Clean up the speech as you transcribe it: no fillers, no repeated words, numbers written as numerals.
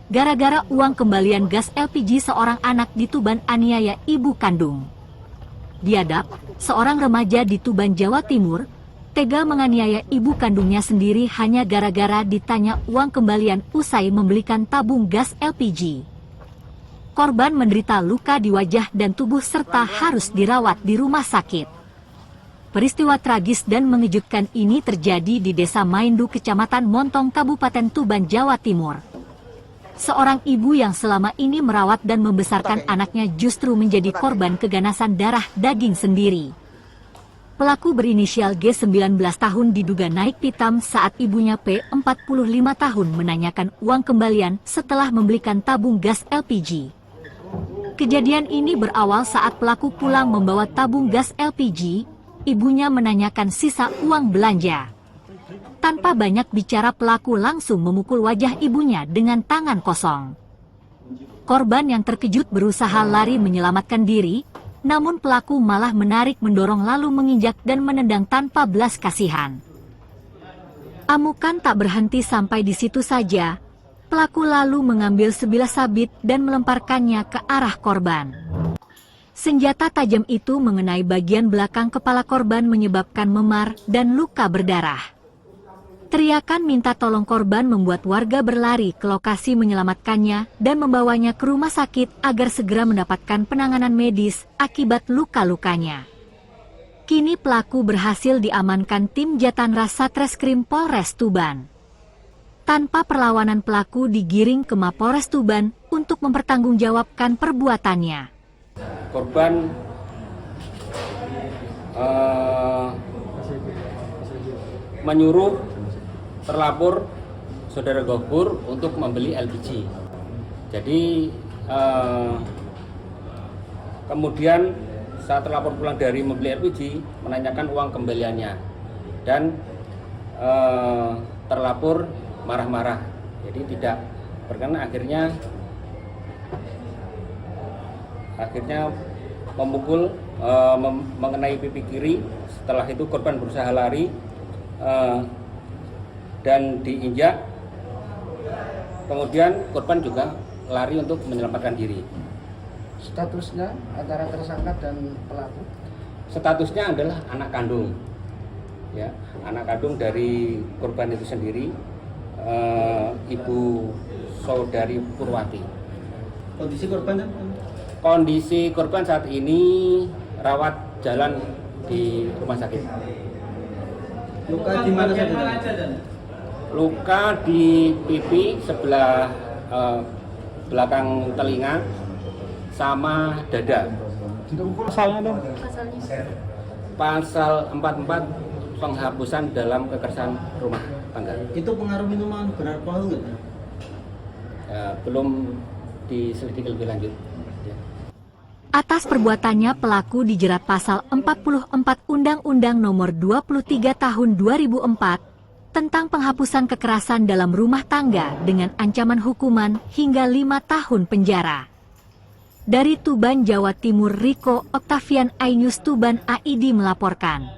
gara-gara uang kembalian gas LPG seorang anak di Tuban aniaya ibu kandung. Diadap, seorang remaja di Tuban, Jawa Timur, tega menganiaya ibu kandungnya sendiri hanya gara-gara ditanya uang kembalian usai membelikan tabung gas LPG. Korban menderita luka di wajah dan tubuh serta harus dirawat di rumah sakit. Peristiwa tragis dan mengejutkan ini terjadi di Desa Maindu, Kecamatan Montong, Kabupaten Tuban, Jawa Timur. Seorang ibu yang selama ini merawat dan membesarkan anaknya justru menjadi korban keganasan darah daging sendiri. Pelaku berinisial G, 19 tahun, diduga naik pitam saat ibunya P, 45 tahun, menanyakan uang kembalian setelah membelikan tabung gas LPG. Kejadian ini berawal saat pelaku pulang membawa tabung gas LPG, ibunya menanyakan sisa uang belanja. Tanpa banyak bicara, pelaku langsung memukul wajah ibunya dengan tangan kosong. Korban yang terkejut berusaha lari menyelamatkan diri, namun pelaku malah menarik, mendorong lalu menginjak dan menendang tanpa belas kasihan. Amukan tak berhenti sampai di situ saja, pelaku lalu mengambil sebilah sabit dan melemparkannya ke arah korban. Senjata tajam itu mengenai bagian belakang kepala korban menyebabkan memar dan luka berdarah. Teriakan minta tolong korban membuat warga berlari ke lokasi menyelamatkannya dan membawanya ke rumah sakit agar segera mendapatkan penanganan medis akibat luka-lukanya. Kini pelaku berhasil diamankan tim Jatanras Satreskrim Polres Tuban. Tanpa perlawanan, pelaku digiring ke Mapolres Tuban untuk mempertanggungjawabkan perbuatannya. Korban menyuruh terlapor saudara Gofur untuk membeli LPG. Jadi kemudian saat terlapor pulang dari membeli LPG menanyakan uang kembaliannya dan terlapor marah-marah. Jadi tidak berkenan, akhirnya memukul mengenai pipi kiri. Setelah itu korban berusaha lari dan diinjak, kemudian korban juga lari untuk menyelamatkan diri. Statusnya antara tersangka dan pelaku? Statusnya adalah anak kandung, ya, anak kandung dari korban itu sendiri, Ibu Saudari Purwati. Kondisi korban? Kondisi korban saat ini rawat jalan di rumah sakit. Luka di mana saja? Luka di pipi sebelah belakang telinga sama dada. Pasalnya dong? Pasal 44 penghapusan dalam kekerasan rumah tangga. Itu pengaruh minuman beralkohol nggak? Belum diselidiki lebih lanjut. Atas perbuatannya, pelaku dijerat pasal 44 Undang-Undang Nomor 23 Tahun 2004 tentang penghapusan kekerasan dalam rumah tangga dengan ancaman hukuman hingga 5 tahun penjara. Dari Tuban, Jawa Timur, Riko Octavian, iNews Tuban, AID melaporkan.